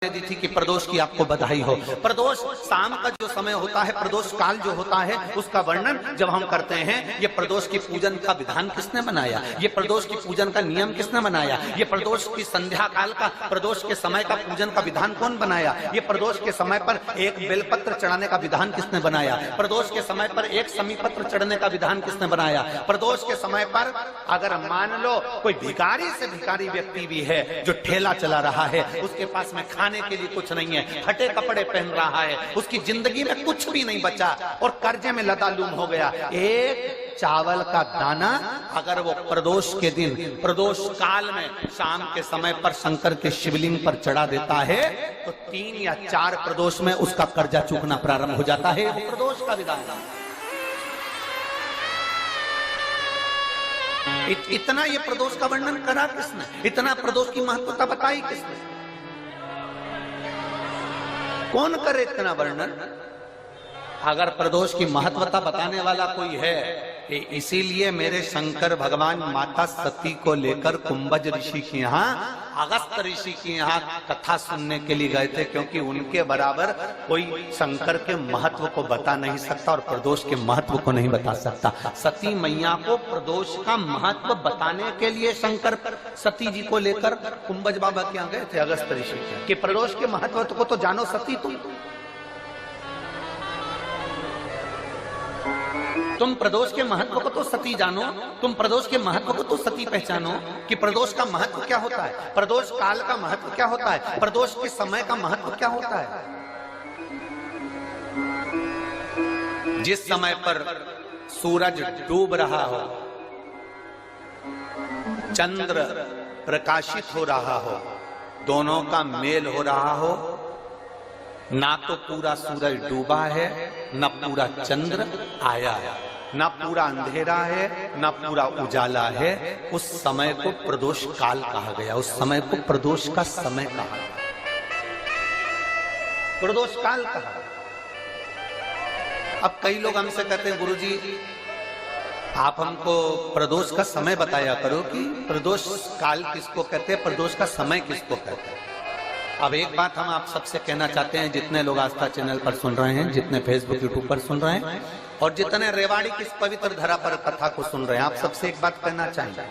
दी थी कि प्रदोष की आपको बधाई हो। प्रदोष शाम का जो समय होता है, प्रदोष काल जो होता है, उसका वर्णन जब हम करते हैं, ये प्रदोष की पूजन का विधान किसने बनाया, ये प्रदोष की पूजन का नियम किसने बनाया, ये प्रदोष की संध्या काल का, प्रदोष के समय का पूजन का विधान कौन बनाया, ये प्रदोष के समय पर एक बेलपत्र चढ़ाने का विधान किसने बनाया, प्रदोष के समय पर एक समीपत्र चढ़ने का विधान किसने बनाया, प्रदोष के समय पर अगर मान लो कोई भिखारी से भिखारी व्यक्ति भी है जो ठेला चला रहा है, उसके पास में खाने के लिए कुछ नहीं है, फटे कपड़े पहन रहा है, उसकी जिंदगी में कुछ भी नहीं बचा और कर्जे में लदालूम हो गया, एक चावल का दाना अगर वो प्रदोष के दिन, प्रदोष काल में शाम के समय पर शंकर के शिवलिंग पर चढ़ा देता है तो 3 या 4 प्रदोष में उसका कर्जा चूकना प्रारंभ हो जाता है। वो प्रदोष का विधान। इतना ये प्रदोष का वर्णन करा किसने, इतना प्रदोष की महत्वता बताई किसने, कौन करे इतना वर्णन। अगर प्रदोष की महत्वता बताने वाला कोई है, इसीलिए मेरे शंकर भगवान माता सती को लेकर कुंभज ऋषि के यहाँ, अगस्त ऋषि के यहाँ कथा सुनने के लिए गए थे, क्योंकि उनके बराबर कोई शंकर के महत्व को बता नहीं सकता और प्रदोष के महत्व को नहीं बता सकता। सती मैया को प्रदोष का महत्व बताने के लिए शंकर सती जी को लेकर कुंभज बाबा के यहाँ गए थे, अगस्त ऋषि के, कि प्रदोष के महत्व को तो जानो सती, तुम प्रदोष के महत्व को तो सती जानो, तुम प्रदोष के महत्व को तो सती पहचानो कि प्रदोष का महत्व क्या होता है, प्रदोष काल का महत्व क्या होता है, प्रदोष के समय का महत्व क्या होता है। जिस समय पर सूरज डूब रहा हो, चंद्र प्रकाशित हो रहा हो, दोनों का मेल हो रहा हो, ना तो पूरा सूरज डूबा है, न पूरा चंद्र आया है, न पूरा अंधेरा है, न पूरा उजाला है, उस समय को प्रदोष काल कहा गया, उस समय को प्रदोष का समय कहा, प्रदोष काल कहा। अब कई लोग हमसे कहते हैं, गुरुजी आप हमको प्रदोष का समय बताया करो कि प्रदोष काल किसको कहते हैं, प्रदोष का समय किसको कहते हैं। अब एक बात हम आप सबसे कहना चाहते हैं, जितने लोग आस्था चैनल पर सुन रहे हैं, जितने फेसबुक यूट्यूब पर सुन रहे हैं और जितने रेवाड़ी की इस पवित्र धरा पर कथा को सुन रहे हैं, आप सबसे एक बात कहना चाहेंगे,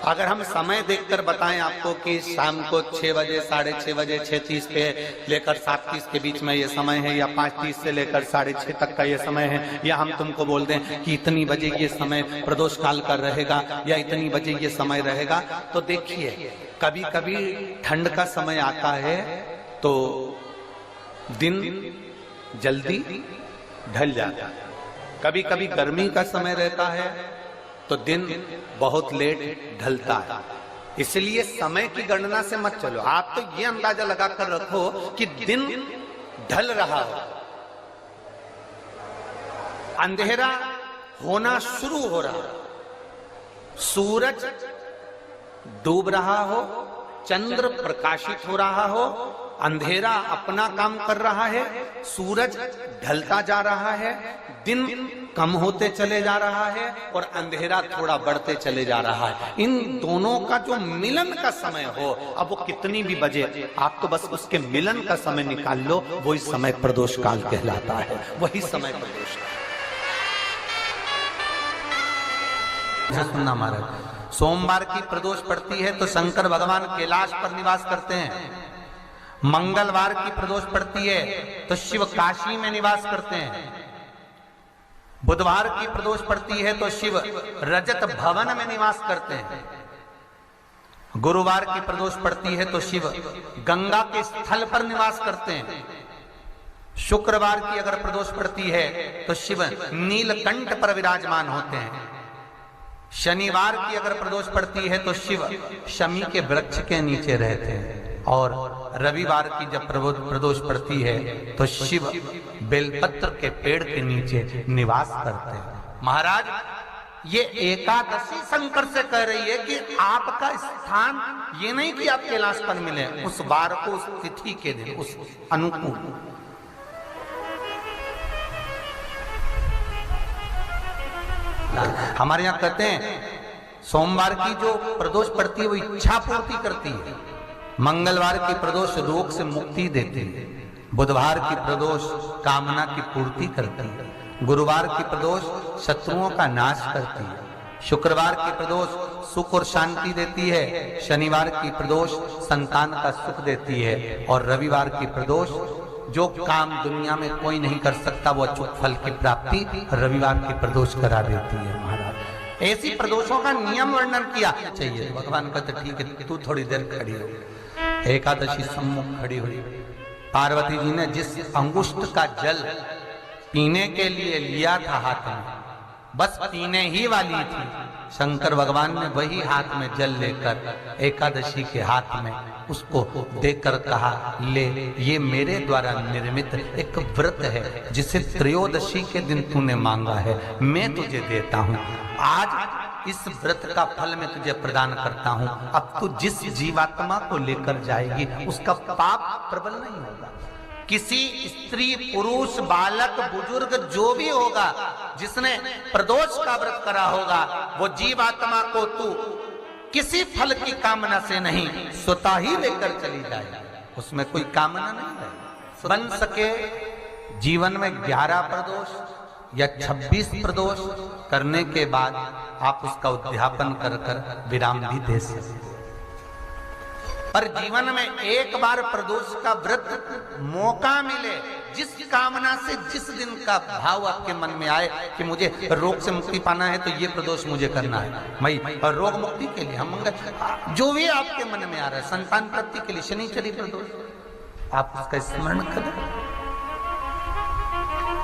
अगर हम समय देखकर बताएं आपको कि शाम को 6 बजे, 6:30 बजे, 6:30 पे लेकर 7:30 के बीच में ये समय है, या 5:30 से लेकर 6:30 तक का ये समय है, या हम तुमको बोल दें कि इतनी बजे ये समय प्रदोष काल का रहेगा या इतनी बजे ये समय रहेगा, तो देखिए कभी कभी ठंड का समय आता है तो दिन जल्दी ढल जाता है, कभी कभी गर्मी का समय रहता है तो दिन बहुत लेट ढलता है। इसलिए समय की गणना से मत चलो, आप तो ये अंदाजा लगाकर रखो कि दिन ढल रहा हो, अंधेरा होना शुरू हो रहा, सूरज डूब रहा हो, चंद्र प्रकाशित हो रहा हो, अंधेरा अपना काम कर रहा है, सूरज ढलता जा रहा है, दिन कम होते चले जा रहा है और अंधेरा थोड़ा बढ़ते चले जा रहा है। इन दोनों का जो मिलन का समय हो, अब वो कितनी भी बजे, आप तो बस उसके मिलन का समय निकाल लो, वही समय प्रदोष काल कहलाता है, वही समय प्रदोष काल। सुनना महाराज, सोमवार की प्रदोष पड़ती है तो शंकर भगवान कैलाश पर निवास करते हैं, मंगलवार की प्रदोष पड़ती है तो शिव काशी में निवास करते हैं, बुधवार की प्रदोष पड़ती है तो शिव रजत भवन में निवास करते हैं, गुरुवार की प्रदोष पड़ती है तो शिव गंगा के स्थल पर निवास करते हैं, शुक्रवार की अगर प्रदोष पड़ती है तो शिव नीलकंठ पर विराजमान होते हैं, शनिवार की अगर प्रदोष पड़ती है तो शिव शमी के वृक्ष के नीचे रहते हैं, और रविवार की जब प्रदोष पड़ती है तो शिव बेलपत्र के पेड़ के नीचे निवास करते हैं। महाराज, ये एकादशी शंकर से कह रही है कि आपका स्थान ये नहीं कि आप कैलाश पर मिले, उस वार को, उस तिथि के दिन, उस अनुकूल। हमारे यहाँ कहते हैं सोमवार की जो प्रदोष पड़ती है वो इच्छा पूर्ति करती है, मंगलवार की प्रदोष रोग से मुक्ति देती है, बुधवार की प्रदोष कामना की पूर्ति करती है, गुरुवार की प्रदोष शत्रुओं का नाश करती है, शुक्रवार की प्रदोष सुख और शांति देती है, शनिवार की प्रदोष संतान का सुख देती है, और रविवार की प्रदोष जो काम दुनिया में कोई नहीं कर सकता वो अचूक फल की प्राप्ति रविवार की प्रदोष करा देती है। महाराज ऐसी प्रदोषों का नियम वर्णन किया चाहिए। भगवान कहते ठीक है तू थोड़ी देर खड़ी हो। एकादशी सम्मुख खड़ी हुई, पार्वती जी ने जिस अंगुष्ठ का जल पीने के लिए लिया था हाथ में, बस पीने ही वाली थी, शंकर भगवान ने वही हाथ में जल लेकर एकादशी के हाथ में उसको देकर कहा ले, ये मेरे द्वारा निर्मित एक व्रत है जिसे त्रयोदशी के दिन तूने मांगा है, मैं तुझे देता हूँ। आज इस व्रत का फल मैं तुझे प्रदान करता हूँ। अब तू जिस जीवात्मा को लेकर जाएगी उसका पाप प्रबल नहीं होगा। किसी स्त्री, पुरुष, बालक, बुजुर्ग जो भी होगा जिसने प्रदोष का व्रत करा होगा, वो जीवात्मा को तू किसी फल की कामना से नहीं स्वतः ही लेकर चली जाए, उसमें कोई कामना नहीं है। बन सके जीवन में 11 प्रदोष या 26 प्रदोष करने के बाद आप उसका उद्यापन कर कर विराम भी दे सकते। पर जीवन में एक बार प्रदोष का व्रत मौका मिले, जिस कामना से जिस दिन का भाव आपके मन में आए कि मुझे रोग से मुक्ति पाना है तो ये प्रदोष मुझे करना है, भाई और रोग मुक्ति के लिए हम मंगल जो भी आपके मन में आ रहा है, संतान प्राप्ति के लिए शनिचरी प्रदोष आप उसका स्मरण करें।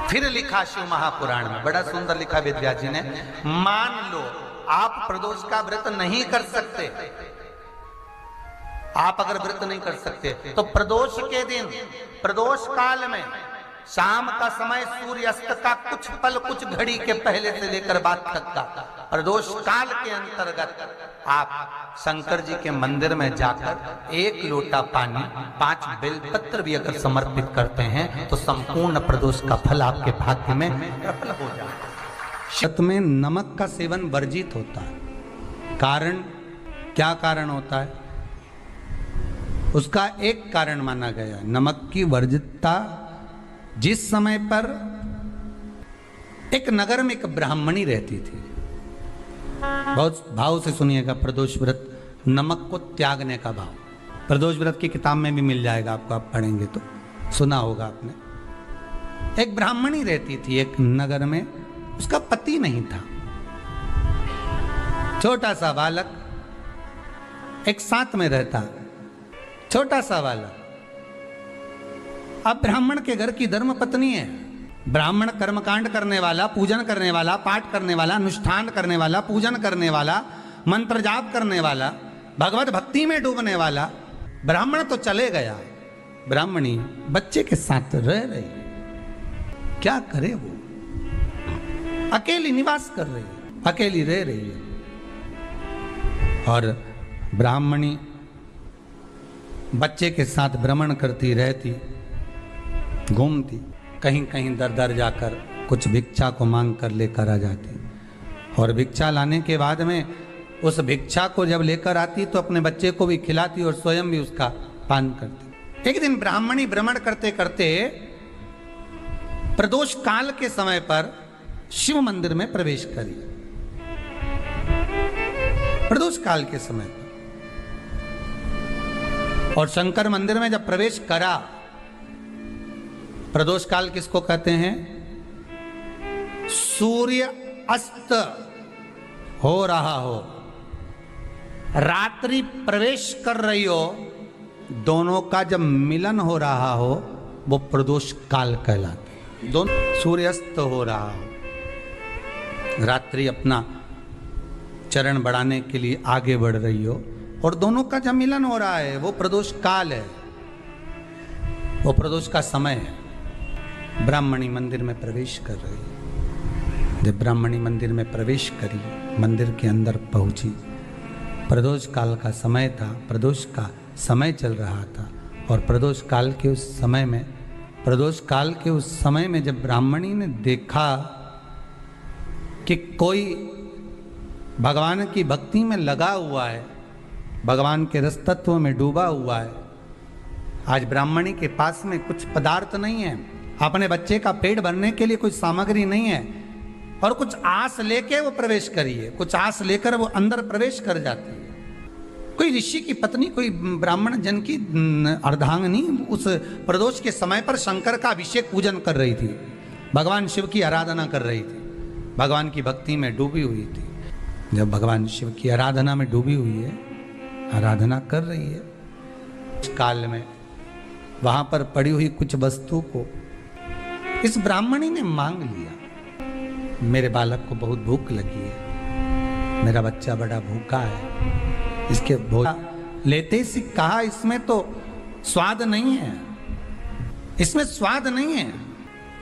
फिर लिखा शिव महापुराण में, बड़ा सुंदर लिखा वेदव्यास जी ने, मान लो आप प्रदोष का व्रत नहीं कर सकते, आप अगर व्रत नहीं कर सकते तो प्रदोष के दिन, प्रदोष काल में शाम का समय सूर्यास्त का कुछ पल, कुछ घड़ी के पहले से लेकर बाद तक का प्रदोष काल के अंतर्गत आप शंकर जी के मंदिर में जाकर 1 लोटा पानी, 5 बेलपत्र भी अगर समर्पित करते हैं तो संपूर्ण प्रदोष का फल आपके भाग्य में प्रबल हो जाए। शत में नमक का सेवन वर्जित होता है। कारण क्या कारण होता है? उसका एक कारण माना गया नमक की वर्जितता। जिस समय पर एक नगर में एक ब्राह्मणी रहती थी, बहुत भाव से सुनिएगा, प्रदोष व्रत नमक को त्यागने का भाव, प्रदोष व्रत की किताब में भी मिल जाएगा आपको, आप पढ़ेंगे तो सुना होगा आपने। एक ब्राह्मणी रहती थी एक नगर में, उसका पति नहीं था, छोटा सा बालक एक साथ में रहता, छोटा सा बालक। अब ब्राह्मण के घर की धर्म पत्नी है, ब्राह्मण कर्मकांड करने वाला, पूजन करने वाला, पाठ करने वाला, अनुष्ठान करने वाला, पूजन करने वाला, मंत्र जाप करने वाला, भगवत भक्ति में डूबने वाला। ब्राह्मण तो चले गया, ब्राह्मणी बच्चे के साथ रह रही, क्या करे वो, अकेली निवास कर रही है, अकेली रह रही है। और ब्राह्मणी बच्चे के साथ भ्रमण करती रहती, घूमती, कहीं कहीं दर दर जाकर कुछ भिक्षा को मांग कर लेकर आ जाती, और भिक्षा लाने के बाद में उस भिक्षा को जब लेकर आती तो अपने बच्चे को भी खिलाती और स्वयं भी उसका पान करती। एक दिन ब्राह्मणी भ्रमण करते करते प्रदोष काल के समय पर शिव मंदिर में प्रवेश करी, प्रदोष काल के समय पर। और शंकर मंदिर में जब प्रवेश करा, प्रदोष काल किसको कहते हैं? सूर्य अस्त हो रहा हो, रात्रि प्रवेश कर रही हो, दोनों का जब मिलन हो रहा हो वो प्रदोष काल कहलाता। दोनों सूर्यास्त हो रहा हो, रात्रि अपना चरण बढ़ाने के लिए आगे बढ़ रही हो, और दोनों का जब मिलन हो रहा है वो प्रदोष काल है, वो प्रदोष का समय है। ब्राह्मणी मंदिर में प्रवेश कर रही है। जब ब्राह्मणी मंदिर में प्रवेश करी, मंदिर के अंदर पहुंची, प्रदोष काल का समय था, प्रदोष का समय चल रहा था। और प्रदोष काल के उस समय में, प्रदोष काल के उस समय में जब ब्राह्मणी ने देखा कि कोई भगवान की भक्ति में लगा हुआ है, भगवान के रस तत्व में डूबा हुआ है। आज ब्राह्मणी के पास में कुछ पदार्थ नहीं है, अपने बच्चे का पेट भरने के लिए कुछ सामग्री नहीं है, और कुछ आस लेके वो प्रवेश करिए, कुछ आस लेकर वो अंदर प्रवेश कर जाती है। कोई ऋषि की पत्नी, कोई ब्राह्मण जन की अर्धांगिनी उस प्रदोष के समय पर शंकर का अभिषेक पूजन कर रही थी, भगवान शिव की आराधना कर रही थी, भगवान की भक्ति में डूबी हुई थी। जब भगवान शिव की आराधना में डूबी हुई है, आराधना कर रही है, उस काल में वहां पर पड़ी हुई कुछ वस्तु को इस ब्राह्मणी ने मांग लिया। मेरे बालक को बहुत भूख लगी है, मेरा बच्चा बड़ा भूखा है, इसके भोजन लेते ही कहा इसमें तो स्वाद नहीं है, इसमें स्वाद नहीं है।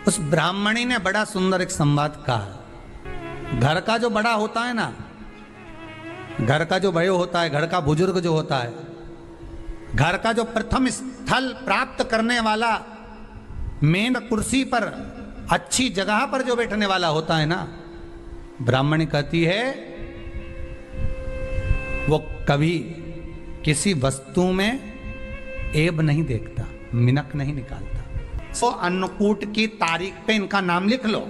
उस ब्राह्मणी ने बड़ा सुंदर एक संवाद कहा। घर का जो बड़ा होता है ना, घर का जो बड़े होता है, घर का बुजुर्ग जो होता है, घर का जो प्रथम स्थल प्राप्त करने वाला, मेन कुर्सी पर अच्छी जगह पर जो बैठने वाला होता है ना, ब्राह्मणी कहती है वो कभी किसी वस्तु में ऐब नहीं देखता, मिनक नहीं निकालता। तो अन्नकूट की तारीख पे इनका नाम लिख लो,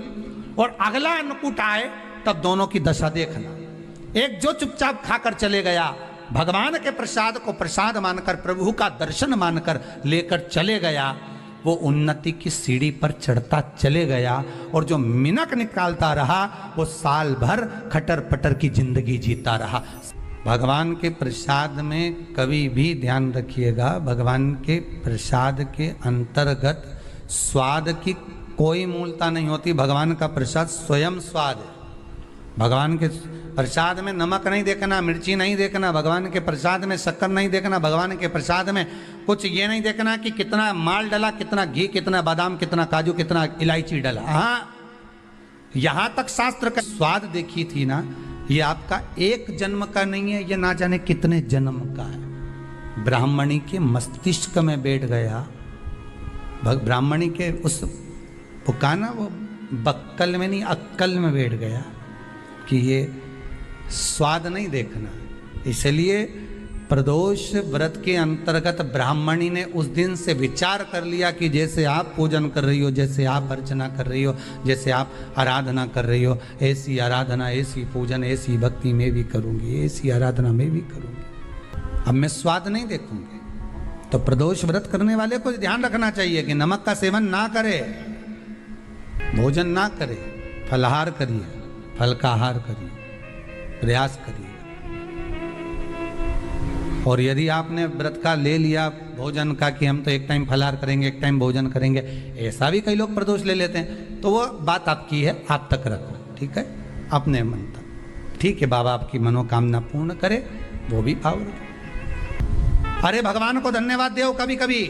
और अगला अन्नकूट आए तब दोनों की दशा देखना। एक जो चुपचाप खाकर चले गया, भगवान के प्रसाद को प्रसाद मानकर, प्रभु का दर्शन मानकर लेकर चले गया, वो उन्नति की सीढ़ी पर चढ़ता चले गया, और जो मिनक निकालता रहा वो साल भर खटर पटर की जिंदगी जीता रहा। भगवान के प्रसाद में कभी भी ध्यान रखिएगा, भगवान के प्रसाद के अंतर्गत स्वाद की कोई मूलता नहीं होती। भगवान का प्रसाद स्वयं स्वाद है। भगवान के प्रसाद में नमक नहीं देखना, मिर्ची नहीं देखना, भगवान के प्रसाद में शक्कर नहीं देखना, भगवान के प्रसाद में कुछ ये नहीं देखना कि कितना माल डला, कितना घी, कितना बादाम, कितना काजू, कितना इलायची डला। हाँ, यहां तक शास्त्र का स्वाद देखी थी ना, ये आपका एक जन्म का नहीं है, ये ना जाने कितने जन्म का है। ब्राह्मणी के मस्तिष्क में बैठ गया, ब्राह्मणी के उस पुकाना वो बक्कल में नहीं अक्कल में बैठ गया कि ये स्वाद नहीं देखना। इसलिए प्रदोष व्रत के अंतर्गत ब्राह्मणी ने उस दिन से विचार कर लिया कि जैसे आप पूजन कर रही हो, जैसे आप अर्चना कर रही हो, जैसे आप आराधना कर रही हो, ऐसी आराधना, ऐसी पूजन, ऐसी भक्ति मैं भी करूंगी, ऐसी आराधना मैं भी करूंगी। अब मैं स्वाद नहीं देखूंगी। तो प्रदोष व्रत करने वाले को ध्यान रखना चाहिए कि नमक का सेवन ना करे, भोजन ना करे, फलाहार करिए, फल का आहार करिए, प्रयास करिए। और यदि आपने व्रत का ले लिया भोजन का कि हम तो एक टाइम फलाहार करेंगे, एक टाइम भोजन करेंगे, ऐसा भी कई लोग प्रदोष ले लेते हैं, तो वो बात आपकी है, आप तक रखो, ठीक है, अपने मन तक। ठीक है, बाबा आपकी मनोकामना पूर्ण करे, वो भी भाव रखो। अरे भगवान को धन्यवाद दो कभी कभी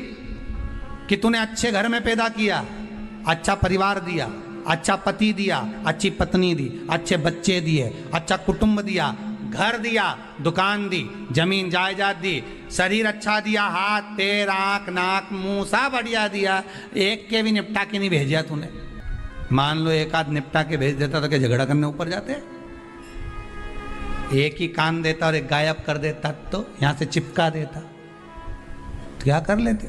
कि तूने अच्छे घर में पैदा किया, अच्छा परिवार दिया, अच्छा पति दिया, अच्छी पत्नी दी, अच्छे बच्चे दिए, अच्छा कुटुंब दिया, घर दिया, दुकान दी, जमीन जायदाद दी, शरीर अच्छा दिया, हाथ पैर आंख नाक मुंह सब बढ़िया दिया, एक के भी निपटा के नहीं भेजा तूने। मान लो एक आध निपटा के भेज देता तो क्या झगड़ा करने ऊपर जाते? एक ही कान देता और एक गायब कर देता तो यहां से चिपका देता, तो क्या कर लेते?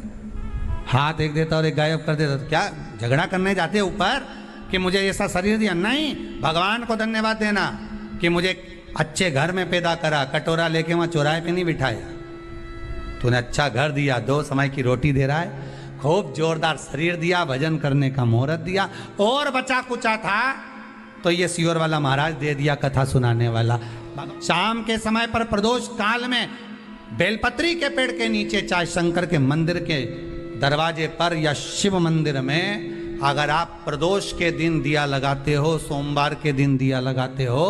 हाथ एक देता और एक गायब कर देता तो क्या झगड़ा करने जाते ऊपर कि मुझे ऐसा शरीर दिया? नहीं, भगवान को धन्यवाद देना कि मुझे अच्छे घर में पैदा करा, कटोरा लेके वहां चौराहे पे नहीं बिठाया, तूने अच्छा घर दिया, 2 समय की रोटी दे रहा है, खूब जोरदार शरीर दिया, भजन करने का मुहूर्त दिया, और बचा कुचा था तो ये सियोर वाला महाराज दे दिया, कथा सुनाने वाला। शाम के समय पर प्रदोष काल में बेलपत्री के पेड़ के नीचे, चाहे शंकर के मंदिर के दरवाजे पर या शिव मंदिर में, अगर आप प्रदोष के दिन दिया लगाते हो, सोमवार के दिन दिया लगाते हो,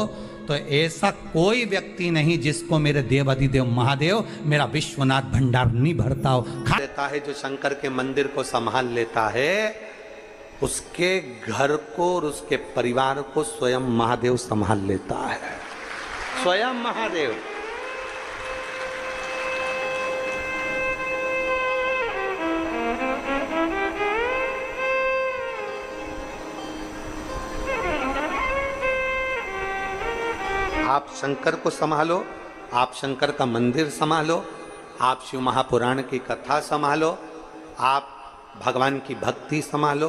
तो ऐसा कोई व्यक्ति नहीं जिसको मेरे देव अधिदेव महादेव, मेरा विश्वनाथ भंडार नहीं भरता हो। खा देता है जो शंकर के मंदिर को संभाल लेता है, उसके घर को और उसके परिवार को स्वयं महादेव संभाल लेता है, स्वयं महादेव। आप शंकर को संभालो, आप शंकर का मंदिर संभालो, आप शिव महापुराण की कथा संभालो, आप भगवान की भक्ति संभालो,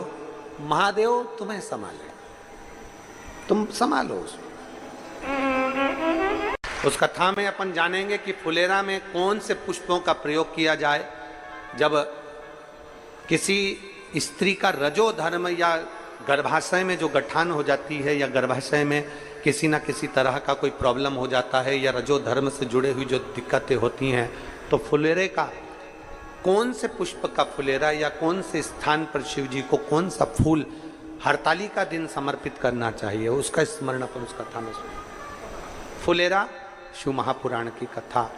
महादेव तुम्हें संभाले, तुम संभालो उसको। उस कथा में अपन जानेंगे कि फुलेरा में कौन से पुष्पों का प्रयोग किया जाए जब किसी स्त्री का रजो धर्म या गर्भाशय में जो गठान हो जाती है या गर्भाशय में किसी ना किसी तरह का कोई प्रॉब्लम हो जाता है या रजो धर्म से जुड़े हुई जो दिक्कतें होती हैं, तो फुलेरे का कौन से पुष्प का फुलेरा या कौन से स्थान पर शिव जी को कौन सा फूल हरताली का दिन समर्पित करना चाहिए, उसका स्मरण अपन उस कथा में सुने। फुलेरा शिव महापुराण की कथा,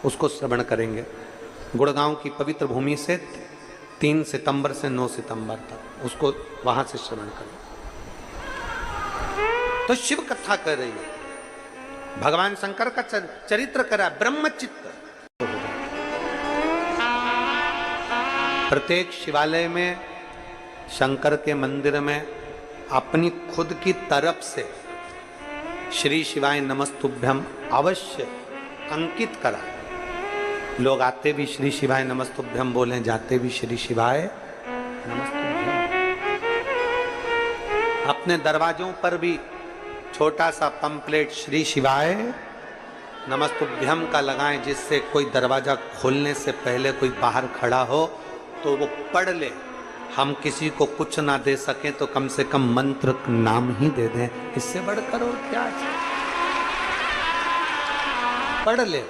उसको श्रवण करेंगे गुड़गांव की पवित्र भूमि से 3 सितंबर से 9 सितंबर तक, उसको वहां से श्रवण करें। तो शिव कथा कर रही है, भगवान शंकर का चरित्र करा, ब्रह्मचित्त। प्रत्येक शिवालय में, शंकर के मंदिर में अपनी खुद की तरफ से श्री शिवाय नमस्तुभ्यम अवश्य अंकित करा। लोग आते भी श्री शिवाय नमस्तुभ्यम बोलें, जाते भी श्री शिवाय नमस्तुभ्यम। अपने दरवाजों पर भी छोटा सा पंपलेट श्री शिवाय नमस्तुभ्यम का लगाएं, जिससे कोई दरवाजा खोलने से पहले कोई बाहर खड़ा हो तो वो पढ़ ले। हम किसी को कुछ ना दे सकें तो कम से कम मंत्र नाम ही दे दें, इससे बढ़कर और क्या, पढ़ ले।